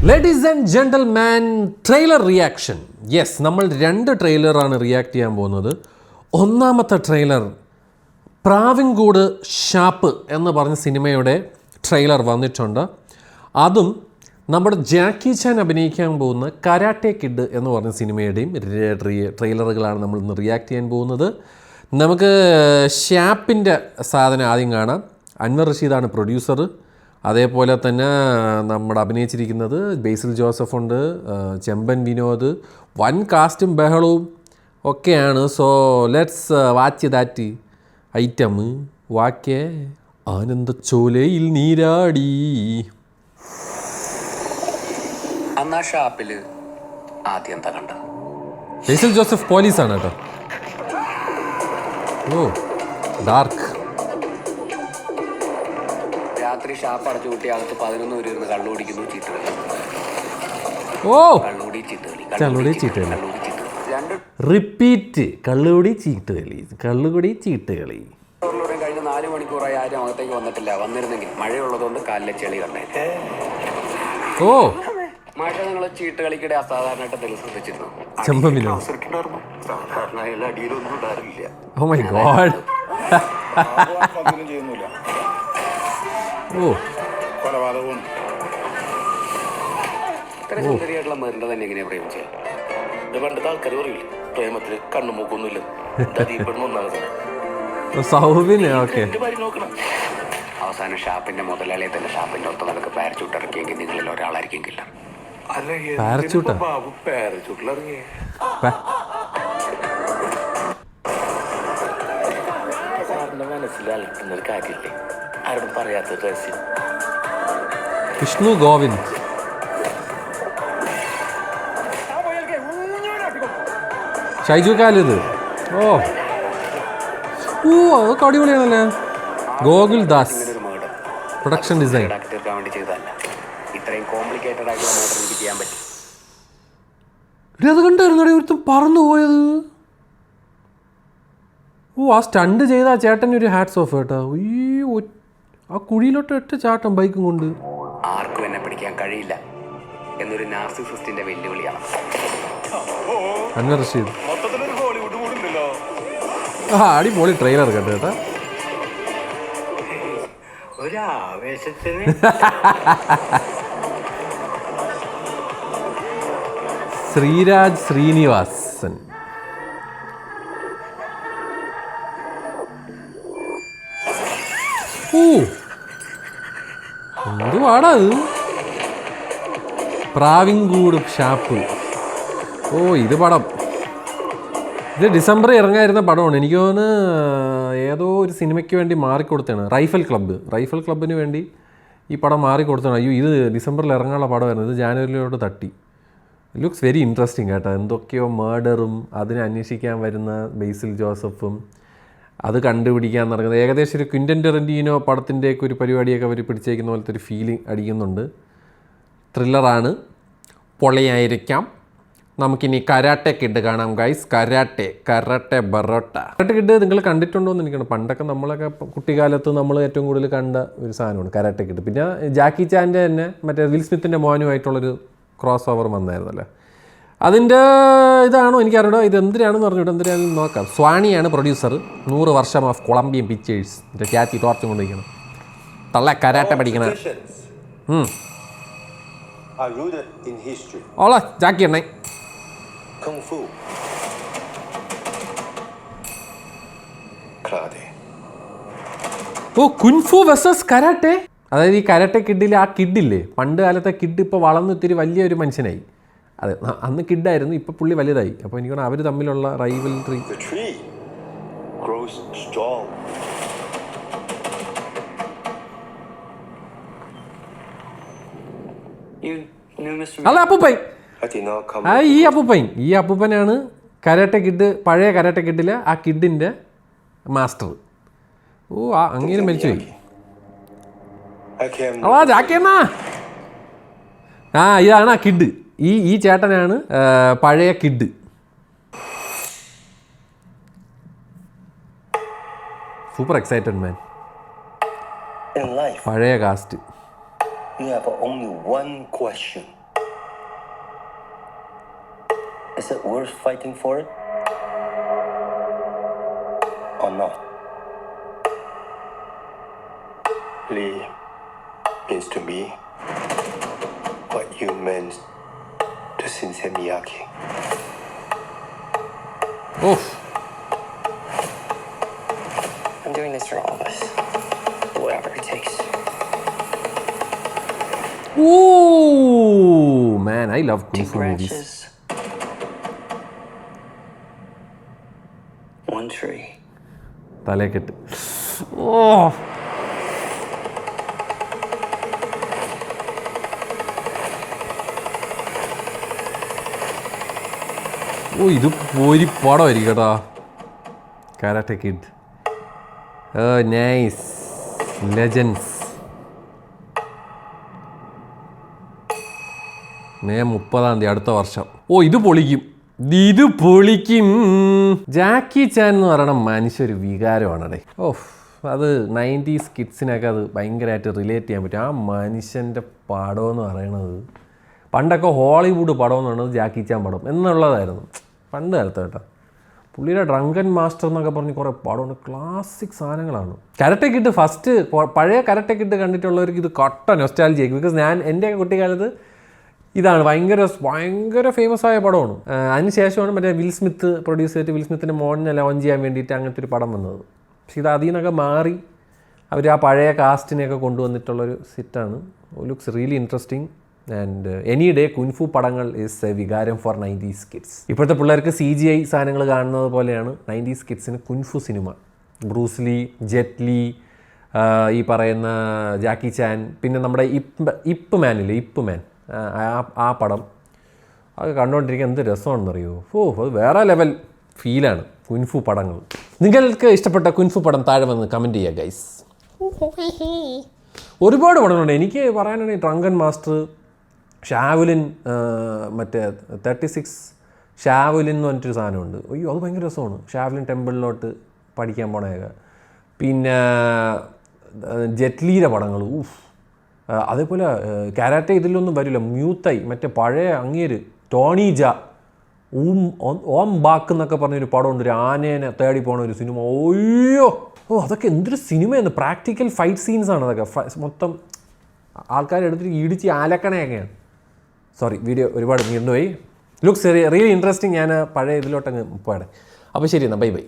Ladies and gentleman, trailer reaction. Yes, നമ്മൾ 2 ട്രെയിലറാണ് react ചെയ്യാൻ പോകുന്നത്. ഒന്നാമത്തെ ട്രെയിലർ പ്രാവിൻകൂട് ഷാപ്പ് എന്ന് പറഞ്ഞ സിനിമയുടെ ട്രെയിലർ വന്നിട്ടുണ്ട്. അതും നമ്മുടെ ജാക്കി ചാൻ അഭിനയിക്കാൻ പോകുന്ന കരാട്ടെ കിഡ് എന്ന് പറഞ്ഞ സിനിമയുടെയും ട്രെയിലറുകളാണ് നമ്മൾ ഇന്ന് റിയാക്ട് ചെയ്യാൻ പോകുന്നത്. നമുക്ക് ഷാപ്പിൻ്റെ സാധനം ആദ്യം കാണാം. അൻവർ റഷീദാണ് പ്രൊഡ്യൂസർ. അതേപോലെ തന്നെ നമ്മുടെ അഭിനയിച്ചിരിക്കുന്നത് ബേസിൽ ജോസഫ് ഉണ്ട്, ചെമ്പൻ വിനോദ്, വൻ കാസ്റ്റും ബഹളവും ഒക്കെയാണ്. So let's watch that item. വാക്കേ ആനന്ദച്ചോലയിൽ നീരാടി. അന്നാ ഷാപ്പിൽ ആദ്യം എന്താ കണ്ട? ബേസിൽ ജോസഫ് പോലീസാണ് കേട്ടോ. ഓ ഡാർക്ക്. രാത്രി ഷാപ്പ് അടച്ചു കൂട്ടി അകത്ത് 11 പേര് ഇരുന്ന് കള്ളു കുടിക്കുന്നു, ചീട്ടുകളി. ഓ കള്ളുകൂടി ചീട്ടുകളി, കള്ളുകൂടി ചീട്ടുകളി, കള്ളുകൂടി ചീട്ടുകളി. റിപ്പീറ്റ്. കള്ളുകൂടി ചീട്ടുകളി, കള്ളുകൂടി ചീട്ടുകളി. കഴിഞ്ഞ 4 മണിക്കൂറായി ആരും അകത്തേക്ക് വന്നിട്ടില്ല. വന്നിരുന്നെങ്കിൽ മഴയുള്ളതുകൊണ്ട് കാലിലെ ചെളി കണ്ടേ. ഓ മഴ നിങ്ങൾ ചീട്ട് കളിക്കിടെ അസാധാരണമായിട്ട് എന്തെങ്കിലും ശ്രദ്ധിച്ചിരുന്നു? ചെമ്പമിനോ? സാധാരണ അടിയിലൊന്നും ഉണ്ടാറില്ല. Oh my God. ഓ കൊലപാതകവും ഇത്ര സുന്ദരിയായിട്ടുള്ള മെറിന്റെ തന്നെ എങ്ങനെയാ പ്രേമിച്ചത്? ഇത് പണ്ടത്തെ ആൾക്കാർ പറയില്ലേ, പ്രേമത്തിന് കണ്ണുമൂക്കൊന്നുമില്ല. സൗബിന് ഓക്കെ. അവസാനം ഷാപ്പിന്റെ മുതലാളിയെ തന്നെ ഷാപ്പിന്റെ ഒത്ത നടക്ക് പാരച്ചൂട്ട് ഇറക്കിയെങ്കിൽ നിങ്ങളിൽ ഒരാളായിരിക്കെങ്കില്ല. പാരച്ചൂട്ടാ? പാരച്ചൂട്ടിലിറങ്ങി സാറിന്റെ മനസ്സിൽ അലട്ടുന്നൊരു കാര്യമില്ലേ, ആരോടും പറയാത്ത രഹസ്യം. വിഷ്ണു ഗോവിന്ദ്. ഷൈജു കാലിത്. ഓ ഓ അതൊക്കെ അടിപൊളിയാണല്ലേ. Gokul Das production design. തീർക്കാൻ വേണ്ടി ചെയ്തതല്ല, ഇത്രയും കോംപ്ലിക്കേറ്റഡ് ആയിട്ടുള്ള മോഡൽ എനിക്ക് ചെയ്യാൻ പറ്റും. അത് കണ്ടായിരുന്നു ഒരുത്തും പറന്നു പോയത്. ഓ ആ സ്റ്റണ്ട് ചെയ്ത ആ ചേട്ടന് ഒരു ഹാറ്റ്സ് ഓഫ് കേട്ടോ. ഈ ആ കുഴിയിലോട്ട് 8 ചാട്ടം ബൈക്കും കൊണ്ട്. ആർക്കും എന്നെ പിടിക്കാൻ കഴിയില്ല എന്നൊരു നാർസിസിസ്റ്റിന്റെ വെല്ലുവിളിയാണ്. അൻവർ റഷീദ്. ആ അടിപൊളി ട്രെയിലർ കേട്ടോ കേട്ടാ. ഒരാവേശത്തിന് ശ്രീരാജ് ശ്രീനിവാസൻ. ഓ എന്തുവാടാ ഇത്? പ്രാവിൻകൂട് ഷാപ്പ്. ഓ ഇത് പടം, ഇത് ഡിസംബറിൽ ഇറങ്ങായിരുന്ന പടമാണ്. എനിക്ക് തോന്നുന്നു ഏതോ ഒരു സിനിമയ്ക്ക് വേണ്ടി മാറിക്കൊടുത്തതാണ്. റൈഫൽ ക്ലബിന് വേണ്ടി ഈ പടം മാറിക്കൊടുത്തതാണ്. അയ്യോ ഇത് ഡിസംബറിൽ ഇറങ്ങാനുള്ള പടമായിരുന്നു, ഇത് ജാനുവരിയിലോട്ട് തട്ടി. ലുക്സ് വെരി ഇൻട്രസ്റ്റിംഗ് കേട്ടോ. എന്തൊക്കെയോ മേർഡറും അതിനെ അന്വേഷിക്കാൻ വരുന്ന ബേസിൽ ജോസഫും അത് കണ്ടുപിടിക്കാൻ നടക്കുന്നത്. ഏകദേശം ഒരു ക്വിൻ്റൻ ടെറന്റീനോ പടത്തിൻ്റെയൊക്കെ ഒരു പരിപാടിയൊക്കെ അവർ പിടിച്ചേക്കുന്ന പോലത്തെ ഒരു ഫീലിംഗ് അടിക്കുന്നുണ്ട്. ത്രില്ലറാണ്, പൊളിയായിരിക്കാം. നമുക്കിനി കരാട്ടെ കിഡ് കാണാം guys. Karate parotta. Karate kid നിങ്ങൾ കണ്ടിട്ടുണ്ടോ എന്ന് എനിക്കാണ്. പണ്ടൊക്കെ നമ്മളൊക്കെ കുട്ടിക്കാലത്ത് നമ്മൾ ഏറ്റവും കൂടുതൽ കണ്ട ഒരു സാധനമാണ് കരാട്ടെ കിഡ്. പിന്നെ ജാക്കി ചാൻ്റെ തന്നെ മറ്റേ വിൽ സ്മിത്തിൻ്റെ മോനുമായിട്ടുള്ളൊരു ക്രോസ് ഓവർ വന്നായിരുന്നല്ലേ. അതിൻ്റെ ഇതാണോ എനിക്കറിയണോ, ഇത് എന്തിനാണെന്ന് പറഞ്ഞിട്ട് എന്തിനാണെന്ന് നോക്കാം. സ്വാണിയാണ് പ്രൊഡ്യൂസർ. 100 വർഷം ഓഫ് കൊളംബിയൻ പിക്ചേഴ്സ്. എൻ്റെ ക്യാറ്റി ടോർച്ചും കൊണ്ടിരിക്കണം. തള്ള കരാട്ടെ പഠിക്കണ. ഓള ജാക്കി എണ്ണേ. ഓ കുൻഫു വേഴ്സസ് കരാട്ടെ. അതായത് ഈ കരാട്ടെ കിഡിലെ ആ കിഡില്ലേ, പണ്ട് കാലത്തെ കിഡ് ഇപ്പോൾ വളർന്ന് ഇത്തിരി വലിയൊരു മനുഷ്യനായി. അതെ, അന്ന് കിഡായിരുന്നു, ഇപ്പോൾ പുള്ളി വലുതായി. അപ്പോൾ എനിക്ക് തോന്നുന്നു അവർ തമ്മിലുള്ള റൈവൽറി. അല്ല അപ്പൂപ്പൻ, ഈ അപ്പൂപ്പനാണ് കരാട്ടെ കിഡ്. പഴയ കരാട്ടെ കിഡിലെ ആ കിഡിൻ്റെ മാസ്റ്റർ. ഓ ആ അങ്ങനെ മരിച്ചുപോയി. ജാക്കിയെന്നാ. ആ ഇതാണ് ആ കിഡ്. ഈ ചേട്ടനാണ് പഴയ kid. Super excited man. In life, പഴയ cast. you have only one question. Is it worth fighting for it? Or not? Lee means to me what you meant to Sensei Miyake. Of I'm doing this for all of us. Whatever it takes. Ooh, man, I love kung Two fu movies. branches. One tree. തലക്കെട്ട് ഓ ഓ ഇത് ഒരു പടമായിരിക്കും കേട്ടോ. Karate kid. Nice. Legends. May 30 അടുത്ത വർഷം. ഓ ഇത് പൊളിക്കും. ഇത് പൊളിക്കും. ജാക്കി ചാൻ എന്ന് പറയണ മനുഷ്യരു വികാരമാണടേ. ഓഫ് അത് 90s കിഡ്സിനൊക്കെ അത് ഭയങ്കരമായിട്ട് റിലേറ്റ് ചെയ്യാൻ പറ്റും. ആ മനുഷ്യൻ്റെ പടം എന്ന് പറയണത് പണ്ടൊക്കെ ഹോളിവുഡ് പടം എന്ന് പറയുന്നത് ജാക്കി ചാൻ പടം എന്നുള്ളതായിരുന്നു പണ്ട് കാലത്ത് കേട്ടോ. പുള്ളിയുടെ ഡ്രങ്കൻ മാസ്റ്റർ എന്നൊക്കെ പറഞ്ഞ് കുറേ പടമുണ്ട്. ക്ലാസിക് സാധനങ്ങളാണ്. കരട്ടെ കിഡ് ഫസ്റ്റ് പഴയ കരട്ടെ കിഡ് കണ്ടിട്ടുള്ളവർക്ക് ഇത് കട്ട നൊസ്റ്റാൾജിയായിരിക്കും. ബിക്കോസ് ഞാൻ എൻ്റെ കുട്ടിക്കാലത്ത് ഇതാണ് ഭയങ്കര ഫേമസ് ആയ പടമാണ്. അതിനുശേഷമാണ് മറ്റേ വിൽ സ്മിത്ത് പ്രൊഡ്യൂസ് ചെയ്തിട്ട് വിൽ സ്മിത്തിൻ്റെ മോണിനെ ലോഞ്ച് ചെയ്യാൻ വേണ്ടിയിട്ട് അങ്ങനത്തെ ഒരു പടം വന്നത്. പക്ഷേ ഇത് അതിൽ നിന്നൊക്കെ മാറി അവർ ആ പഴയ കാസ്റ്റിനെയൊക്കെ കൊണ്ടുവന്നിട്ടുള്ളൊരു സിറ്റാണ്. Looks really interesting and any day kung fu പടങ്ങൾ ഈസ് എ വികാരം ഫോർ 90s കിഡ്സ്. ഇപ്പോഴത്തെ പിള്ളേർക്ക് CGI സാധനങ്ങൾ കാണുന്നത് പോലെയാണ് 90s കിഡ്സിന് കുൻഫു സിനിമ. ബ്രൂസ്ലി, ജെറ്റ്ലി, ഈ പറയുന്ന ജാക്കി ചാൻ, പിന്നെ നമ്മുടെ ഇപ്പ് മാൻ ആ പടം അത് കണ്ടുകൊണ്ടിരിക്കാൻ എന്ത് രസമാണെന്നറിയോ. അത് വേറെ ലെവൽ ഫീലാണ് കുൻഫു പടങ്ങൾ. നിങ്ങൾക്ക് ഇഷ്ടപ്പെട്ട കുൻഫു പടം താഴെ വന്ന് കമൻറ്റ് ചെയ്യുക ഗൈസ്. ഒരുപാട് പടങ്ങളുണ്ട് എനിക്ക് പറയാനാണെങ്കിൽ. ഡ്രങ്കൻ മാസ്റ്റർ, ഷാവുലിൻ, മറ്റേ 36 ഷാവുലിൻ എന്ന് പറഞ്ഞിട്ടൊരു സാധനമുണ്ട്. അയ്യോ അത് ഭയങ്കര രസമാണ്. ഷാവുലിൻ ടെമ്പിളിലോട്ട് പഠിക്കാൻ പോണേക്കെ. പിന്നെ ജെറ്റ്ലിയുടെ പടങ്ങൾ അതേപോലെ കാരാട്ടെ ഇതിലൊന്നും വരില്ല. മ്യൂത്തൈ, മറ്റേ പഴയ അങ്ങേര് ടോണീജ, ഓം ബാക്ക് എന്നൊക്കെ പറഞ്ഞൊരു പടമുണ്ട്. ഒരു ആനേനെ തേടി പോണ ഒരു സിനിമ. അയ്യോ അതൊക്കെ എന്തൊരു സിനിമയാണ്. പ്രാക്ടിക്കൽ ഫൈറ്റ് സീൻസാണ് അതൊക്കെ. മൊത്തം ആൾക്കാരെടുത്തിട്ട് ഇടിച്ച് ആലക്കണയൊക്കെയാണ്. സോറി വീഡിയോ ഒരുപാട് നീണ്ടുപോയി. Looks really interesting. ഞാൻ പഴയ ഇതിലോട്ടങ്ങ് പോയാടെ. അപ്പോൾ ശരി എന്നാൽ ബൈ.